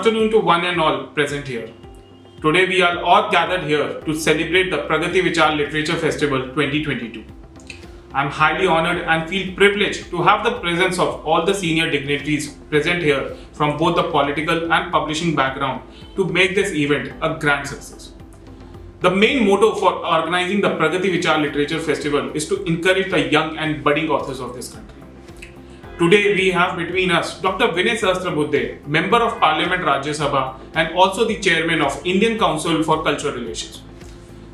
afternoon to one and all present here. Today we are all gathered here to celebrate the PragatiE Vichaar Literature Festival 2022. I am highly honoured and feel privileged to have the presence of all the senior dignitaries present here from both the political and publishing background to make this event a grand success. The main motto for organizing the PragatiE Vichaar Literature Festival is to encourage the young and budding authors of this country. Today we have between us Dr. Vinay Sahasrabudhe, Member of Parliament Rajya Sabha and also the Chairman of Indian Council for Cultural Relations.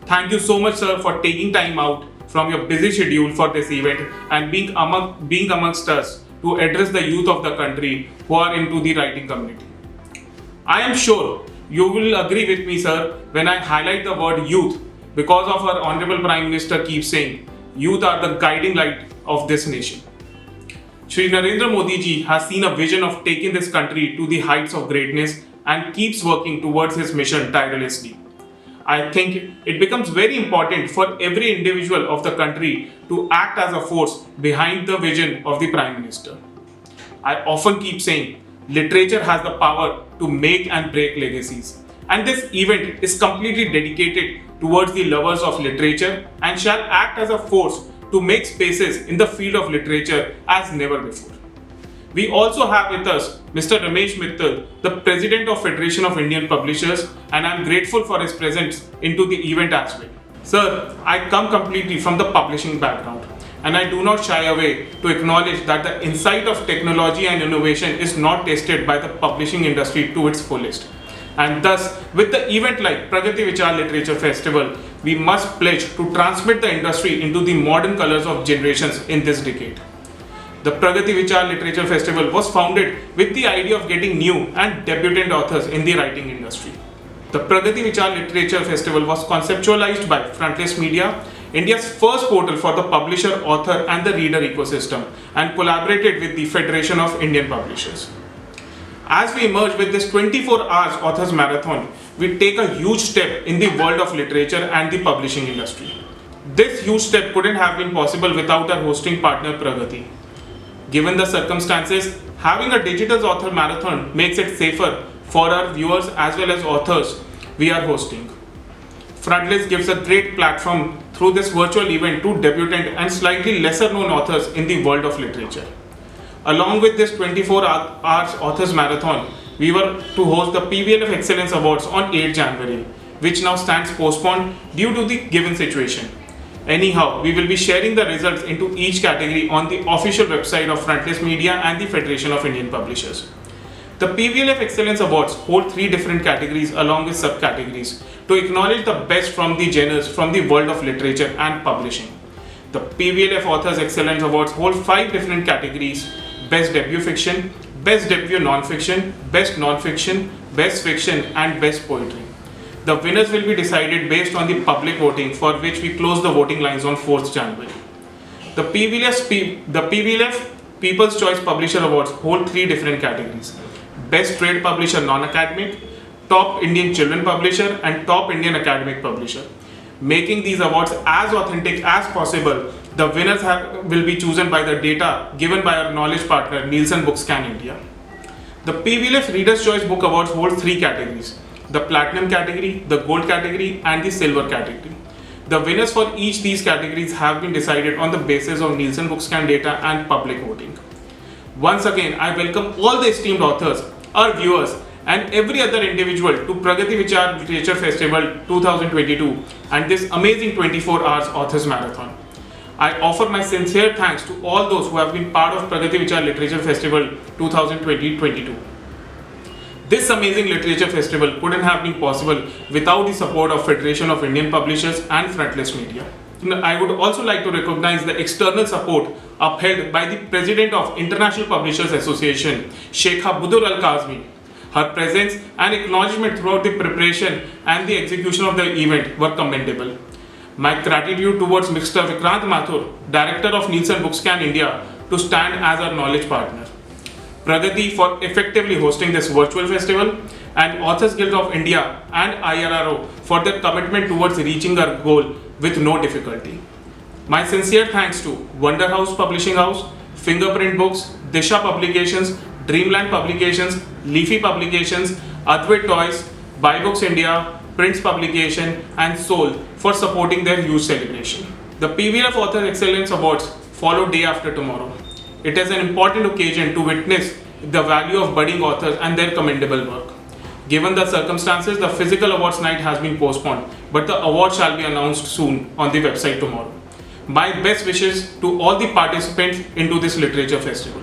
Thank you so much, sir, for taking time out from your busy schedule for this event and being amongst us to address the youth of the country who are into the writing community. I am sure you will agree with me, sir, when I highlight the word youth because of our Honorable Prime Minister keeps saying, youth are the guiding light of this nation. Shri Narendra Modi ji has seen a vision of taking this country to the heights of greatness and keeps working towards his mission tirelessly. I think it becomes very important for every individual of the country to act as a force behind the vision of the Prime Minister. I often keep saying, literature has the power to make and break legacies. And this event is completely dedicated towards the lovers of literature and shall act as a force to make spaces in the field of literature as never before. We also have with us Mr. Ramesh Mittal, the President of Federation of Indian Publishers, and I am grateful for his presence into the event as well. Sir, I come completely from the publishing background and I do not shy away to acknowledge that the insight of technology and innovation is not tested by the publishing industry to its fullest. And thus, with the event like PragatiE Vichaar Literature Festival, we must pledge to transmit the industry into the modern colors of generations in this decade. The PragatiE Vichaar Literature Festival was founded with the idea of getting new and debutant authors in the writing industry. The PragatiE Vichaar Literature Festival was conceptualized by Frontlist Media, India's first portal for the publisher, author and the reader ecosystem, and collaborated with the Federation of Indian Publishers. As we emerge with this 24 hours authors marathon, we take a huge step in the world of literature and the publishing industry. This huge step couldn't have been possible without our hosting partner PragatiE. Given the circumstances, having a digital author marathon makes it safer for our viewers as well as authors we are hosting. Frontlist gives a great platform through this virtual event to debutant and slightly lesser known authors in the world of literature. Along with this 24 hours authors marathon, we were to host the PVLF Excellence Awards on 8 January, which now stands postponed due to the given situation. Anyhow, we will be sharing the results into each category on the official website of Frontlist Media and the Federation of Indian Publishers. The PVLF Excellence Awards hold 3 different categories along with subcategories to acknowledge the best from the genres from the world of literature and publishing. The PVLF Authors Excellence Awards hold 5 different categories: Best Debut Fiction, Best Debut Non-Fiction, Best Non-Fiction, Best Fiction and Best Poetry. The winners will be decided based on the public voting, for which we close the voting lines on 4th January. The PVLF People's Choice Publisher Awards hold 3 different categories: Best Trade Publisher Non-Academic, Top Indian Children Publisher and Top Indian Academic Publisher. Making these awards as authentic as possible, the winners will be chosen by the data given by our knowledge partner Nielsen Bookscan India. The PVLF Reader's Choice Book Awards hold 3 categories: the Platinum category, the Gold category and the Silver category. The winners for each these categories have been decided on the basis of Nielsen Bookscan data and public voting. Once again, I welcome all the esteemed authors, our viewers and every other individual to PragatiE Vichaar Literature Festival 2022 and this amazing 24 hours authors marathon. I offer my sincere thanks to all those who have been part of PragatiE Vichaar Literature Festival 2022. This amazing literature festival couldn't have been possible without the support of Federation of Indian Publishers and Frontlist Media. I would also like to recognize the external support upheld by the President of International Publishers Association, Sheikha Budur Al-Kazmi. Her presence and acknowledgement throughout the preparation and the execution of the event were commendable. My gratitude towards Mr. Vikrant Mathur, Director of Nielsen Bookscan India, to stand as our knowledge partner. PragatiE for effectively hosting this virtual festival, and Authors Guild of India and IRRO for their commitment towards reaching our goal with no difficulty. My sincere thanks to Wonder House Publishing House, Fingerprint Books, Disha Publications, Dreamland Publications, Leafy Publications, Advait Toys, Buy Books India, Prints Publication, and Soul for supporting their huge celebration. The PVLF Author Excellence Awards follow day after tomorrow. It is an important occasion to witness the value of budding authors and their commendable work. Given the circumstances, the physical awards night has been postponed, but the award shall be announced soon on the website tomorrow. My best wishes to all the participants into this literature festival.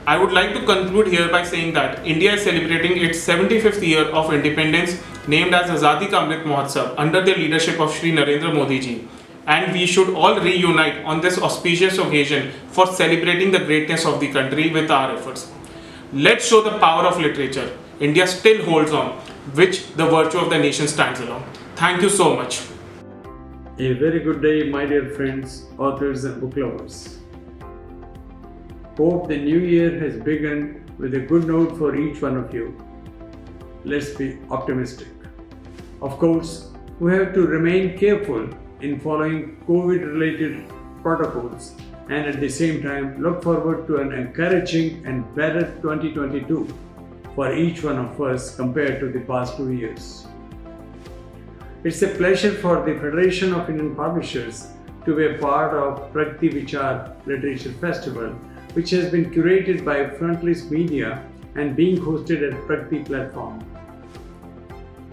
I would like to conclude here by saying that India is celebrating its 75th year of independence, named as Azadi Ka Amrit Mahotsav, under the leadership of Shri Narendra Modi ji. And we should all reunite on this auspicious occasion for celebrating the greatness of the country with our efforts. Let's show the power of literature. India still holds on, which the virtue of the nation stands alone. Thank you so much. A very good day, my dear friends, authors and book lovers. Hope the new year has begun with a good note for each one of you. Let's be optimistic. Of course, we have to remain careful in following COVID-related protocols and at the same time look forward to an encouraging and better 2022 for each one of us compared to the past 2 years. It's a pleasure for the Federation of Indian Publishers to be a part of PragatiE Vichaar Literature Festival, which has been curated by Frontlist Media and being hosted at PragatiE platform.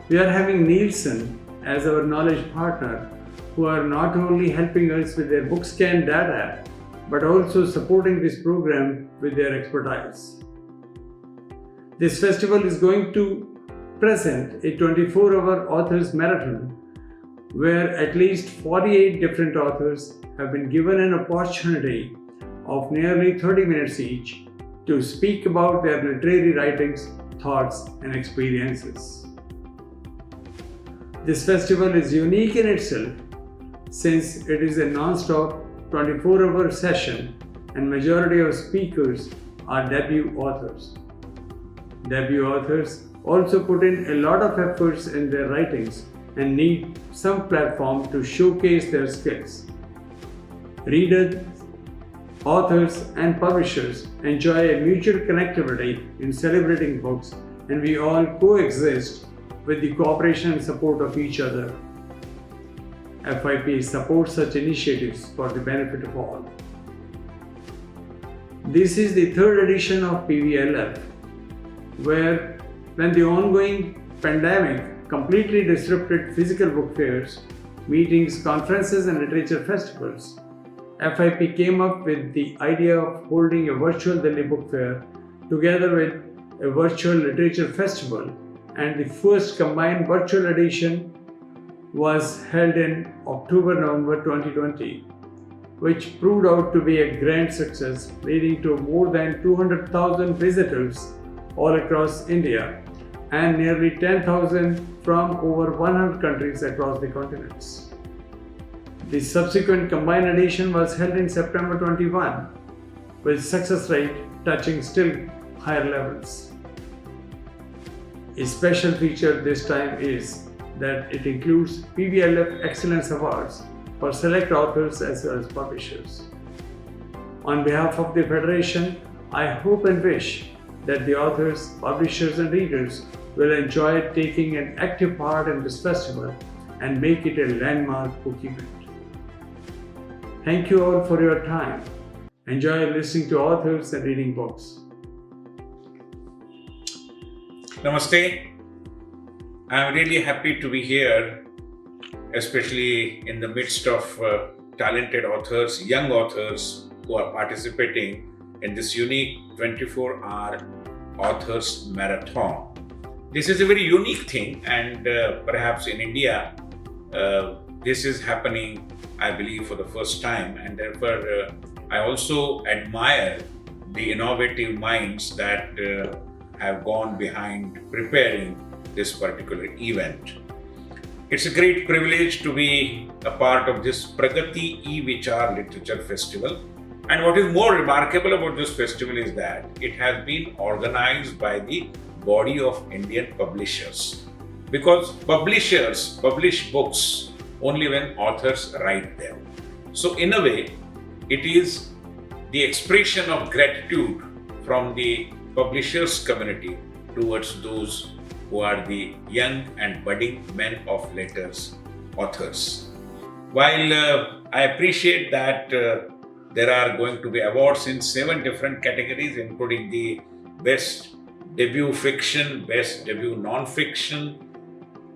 We are having Nielsen as our knowledge partner, who are not only helping us with their book scan data, but also supporting this program with their expertise. This festival is going to present a 24-hour authors marathon where at least 48 different authors have been given an opportunity of nearly 30 minutes each to speak about their literary writings, thoughts, and experiences. This festival is unique in itself since it is a non-stop 24-hour session and majority of speakers are debut authors. Debut authors also put in a lot of efforts in their writings and need some platform to showcase their skills. Readers, authors and publishers enjoy a mutual connectivity in celebrating books, and we all coexist with the cooperation and support of each other. FIP supports such initiatives for the benefit of all. This is the third edition of PVLF, where when the ongoing pandemic completely disrupted physical book fairs, meetings, conferences and literature festivals, FIP came up with the idea of holding a virtual Delhi book fair together with a virtual literature festival, and the first combined virtual edition was held in October-November 2020, which proved out to be a grand success, leading to more than 200,000 visitors all across India and nearly 10,000 from over 100 countries across the continents. The subsequent combined edition was held in September 21, with success rate touching still higher levels. A special feature this time is that it includes PVLF Excellence Awards for select authors as well as publishers. On behalf of the Federation, I hope and wish that the authors, publishers and readers will enjoy taking an active part in this festival and make it a landmark book event. Thank you all for your time. Enjoy listening to authors and reading books. Namaste. I am really happy to be here, especially in the midst of talented authors, young authors who are participating in this unique 24-hour authors marathon. This is a very unique thing, and perhaps in India, this is happening, I believe, for the first time, and therefore I also admire the innovative minds that have gone behind preparing this particular event. It's a great privilege to be a part of this PragatiE Vichaar Literature Festival. And what is more remarkable about this festival is that it has been organized by the body of Indian publishers. Because publishers publish books only when authors write them. So in a way, it is the expression of gratitude from the publishers community towards those who are the young and budding men of letters authors. While I appreciate that there are going to be awards in 7 different categories, including the Best Debut Fiction, Best Debut Non-Fiction,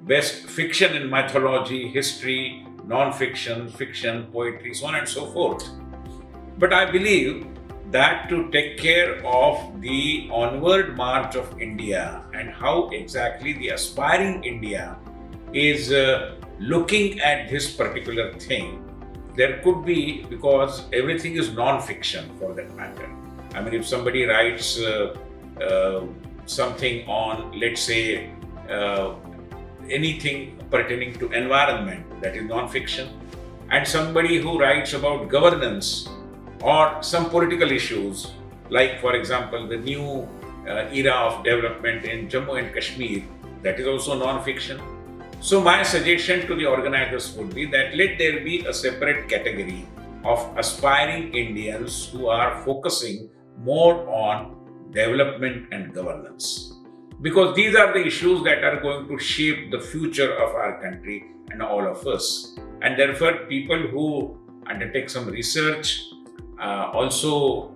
Best Fiction in Mythology, History, Non-Fiction, Fiction, Poetry, so on and so forth. But I believe that to take care of the onward march of India and how exactly the aspiring India is looking at this particular thing, there could be, because everything is non-fiction for that matter. I mean, if somebody writes something on, let's say, anything pertaining to environment, that is non-fiction, and somebody who writes about governance or some political issues, like for example the new era of development in Jammu and Kashmir, that is also non-fiction. So my suggestion to the organizers would be that let there be a separate category of aspiring Indians who are focusing more on development and governance, because these are the issues that are going to shape the future of our country and all of us. And therefore people who undertake some research, also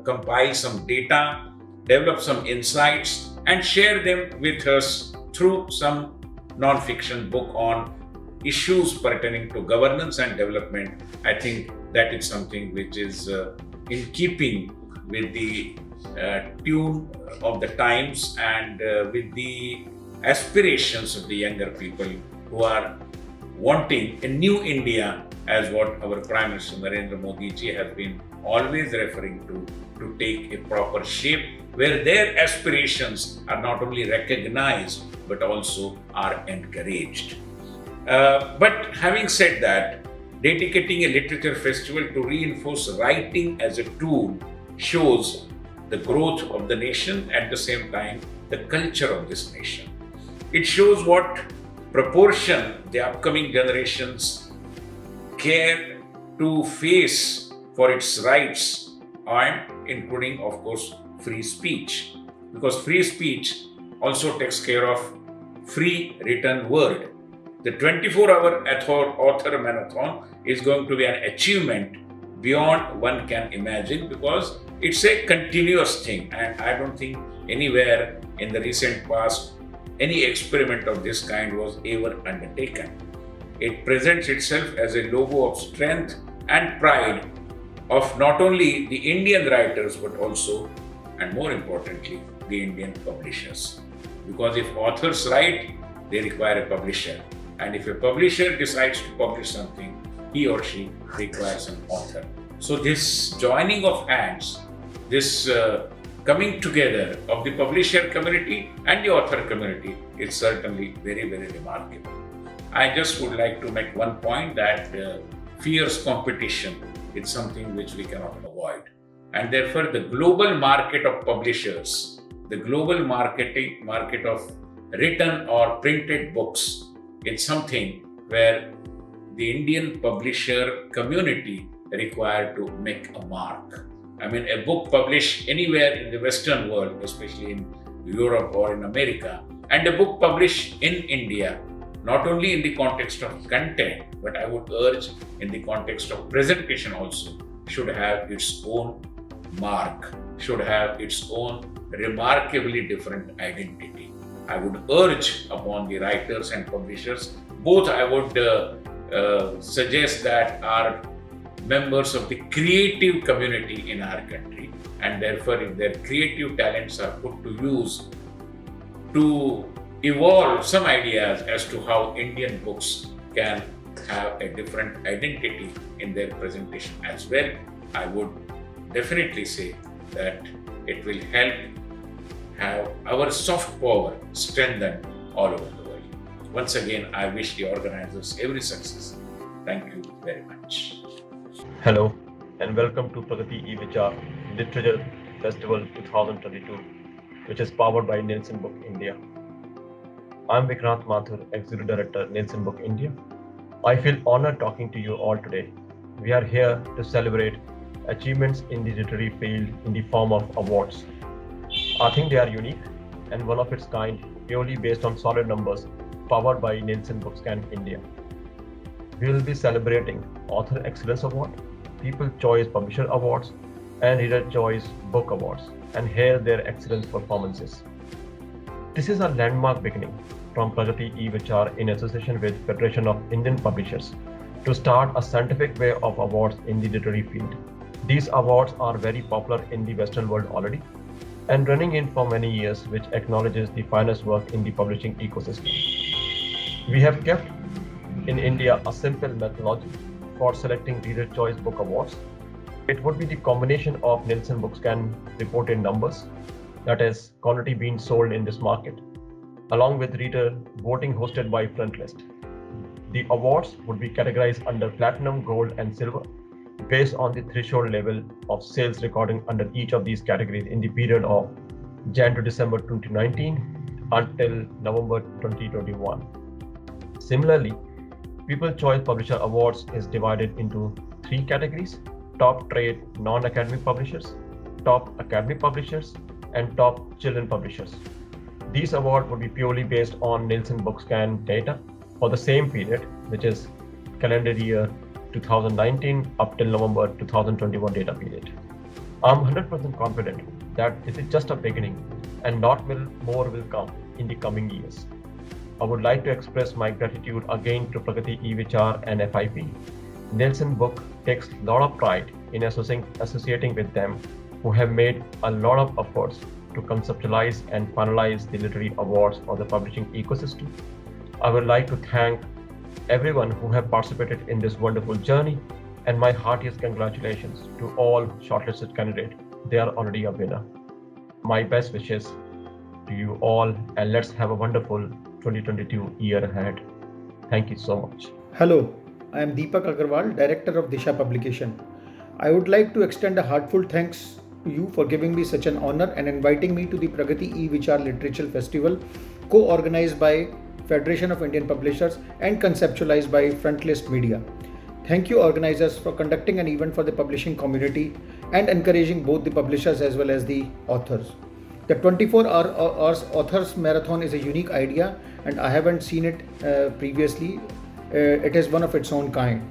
compile some data, develop some insights and share them with us through some non-fiction book on issues pertaining to governance and development. I think that is something which is in keeping with the tune of the times and with the aspirations of the younger people who are wanting a new India, as what our Prime Minister Narendra Modi ji has been always referring to take a proper shape where their aspirations are not only recognized but also are encouraged. But having said that, dedicating a literature festival to reinforce writing as a tool shows the growth of the nation, at the same time the culture of this nation. It shows what proportion the upcoming generations care to face for its rights, and including of course free speech, because free speech also takes care of free written word. The 24-hour author marathon is going to be an achievement beyond one can imagine, because it's a continuous thing, and I don't think anywhere in the recent past any experiment of this kind was ever undertaken. It presents itself as a logo of strength and pride of not only the Indian writers but also, and more importantly, the Indian publishers. Because if authors write, they require a publisher, and if a publisher decides to publish something, he or she requires an author. So this joining of hands, this coming together of the publisher community and the author community is certainly very, very remarkable. I just would like to make one point that fierce competition is something which we cannot avoid. And therefore the global market of publishers, the global market of written or printed books, it's something where the Indian publisher community required to make a mark. I mean, a book published anywhere in the Western world, especially in Europe or in America, and a book published in India, not only in the context of content, but I would urge in the context of presentation also, should have its own mark, should have its own remarkably different identity. I would urge upon the writers and publishers, both I would suggest that are members of the creative community in our country, and therefore if their creative talents are put to use to evolve some ideas as to how Indian books can have a different identity in their presentation as well, I would definitely say that it will help have our soft power strengthened all over the world. Once again, I wish the organizers every success. Thank you very much. Hello and welcome to PragatiE Vichaar Literature Festival 2022, which is powered by Nielsen Book India. I'm Vikrant Mathur, Executive Director, Nielsen Book India. I feel honored talking to you all today. We are here to celebrate achievements in the literary field in the form of awards. I think they are unique and one of its kind purely based on solid numbers powered by Nielsen Bookscan India. We will be celebrating Author Excellence Award, People Choice Publisher Awards, and Reader Choice Book Awards, and hear their excellence performances. This is a landmark beginning from PragatiE Vichaar in association with Federation of Indian Publishers to start a scientific way of awards in the literary field. These awards are very popular in the Western world already and running in for many years, which acknowledges the finest work in the publishing ecosystem. We have kept in India a simple methodology for selecting Reader Choice Book Awards. It would be the combination of Nielsen Bookscan reported numbers, that is, quantity being sold in this market, along with reader voting hosted by Frontlist. The awards would be categorized under platinum, gold, and silver based on the threshold level of sales recording under each of these categories in the period of Jan to December 2019 until November 2021. Similarly, People Choice Publisher Awards is divided into 3 categories: top trade non-academic publishers, top academic publishers, and top children publishers. These awards would be purely based on Nielsen Bookscan data for the same period, which is calendar year 2019 up till November 2021 data period. I'm 100% confident that this is just a beginning and more will come in the coming years. I would like to express my gratitude again to PragatiE Vichaar and FIP. Nielsen Book takes a lot of pride in associating with them, who have made a lot of efforts to conceptualize and finalize the literary awards for the publishing ecosystem. I would like to thank everyone who have participated in this wonderful journey, and my heartiest congratulations to all shortlisted candidates. They are already a winner. My best wishes to you all, and let's have a wonderful 2022 year ahead. Thank you so much. Hello, I am Deepak Agarwal, Director of Disha Publication. I would like to extend a heartfelt thanks to you for giving me such an honor and inviting me to the PragatiE Vichaar Literature Festival, co-organized by Federation of Indian Publishers and conceptualized by Frontlist Media. Thank you organizers for conducting an event for the publishing community and encouraging both the publishers as well as the authors. The 24-hour authors marathon is a unique idea and I haven't seen it previously. It is one of its own kind.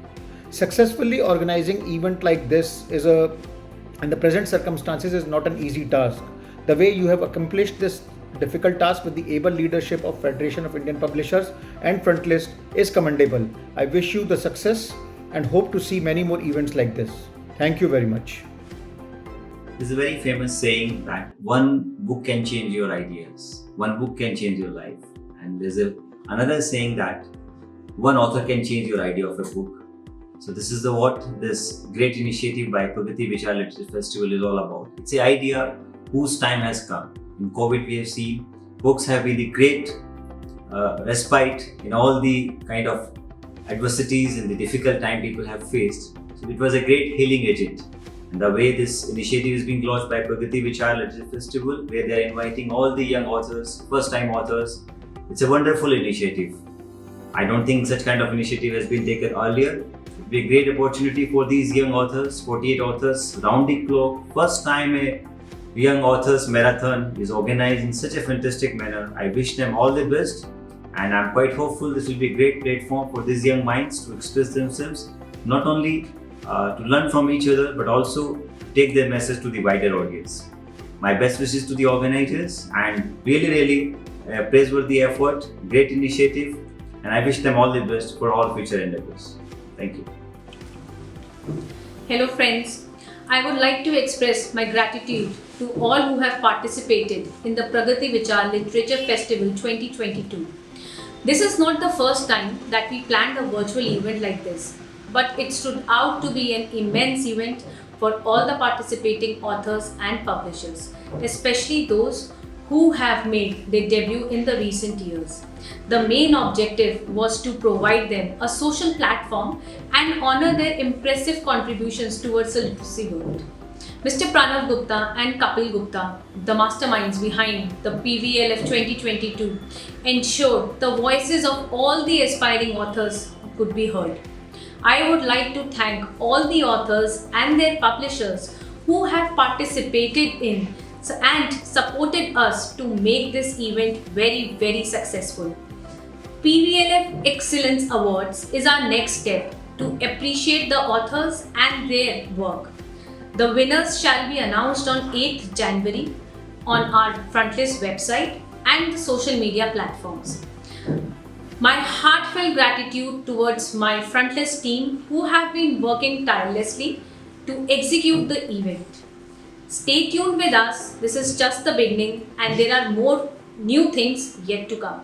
Successfully organizing event like this in the present circumstances is not an easy task. The way you have accomplished this difficult task with the able leadership of Federation of Indian Publishers and Frontlist is commendable. I wish you the success and hope to see many more events like this. Thank you very much. There's a very famous saying that one book can change your ideas, one book can change your life. And there's another saying that one author can change your idea of a book. So this is what this great initiative by PragatiE Vichaar Literature Festival is all about. It's an idea whose time has come. In COVID, we have seen books have been the great respite in all the kind of adversities and the difficult time people have faced. So it was a great healing agent. And the way this initiative is being launched by PragatiE Vichaar Literature Festival, where they are inviting all the young authors, first-time authors, it's a wonderful initiative. I don't think such kind of initiative has been taken earlier. It will be a great opportunity for these young authors, 48 authors, round the clock. First time a young authors marathon is organized in such a fantastic manner. I wish them all the best, and I'm quite hopeful this will be a great platform for these young minds to express themselves, not only to learn from each other, but also take their message to the wider audience. My best wishes to the organizers, and really praiseworthy effort, great initiative, and I wish them all the best for all future endeavors. Thank you. Hello friends, I would like to express my gratitude to all who have participated in the PragatiE Vichaar Literature Festival 2022. This is not the first time that we planned a virtual event like this, but it stood out to be an immense event for all the participating authors and publishers, especially those who have made their debut in the recent years. The main objective was to provide them a social platform and honor their impressive contributions towards the literacy world. Mr. Pranav Gupta and Kapil Gupta, the masterminds behind the PVLF 2022, ensured the voices of all the aspiring authors could be heard. I would like to thank all the authors and their publishers who have participated in and supported us to make this event very successful. PVLF Excellence Awards is our next step to appreciate the authors and their work. The winners shall be announced on 8th January on our Frontlist website and the social media platforms. My heartfelt gratitude towards my Frontlist team who have been working tirelessly to execute the event. Stay tuned with us, this is just the beginning and there are more new things yet to come.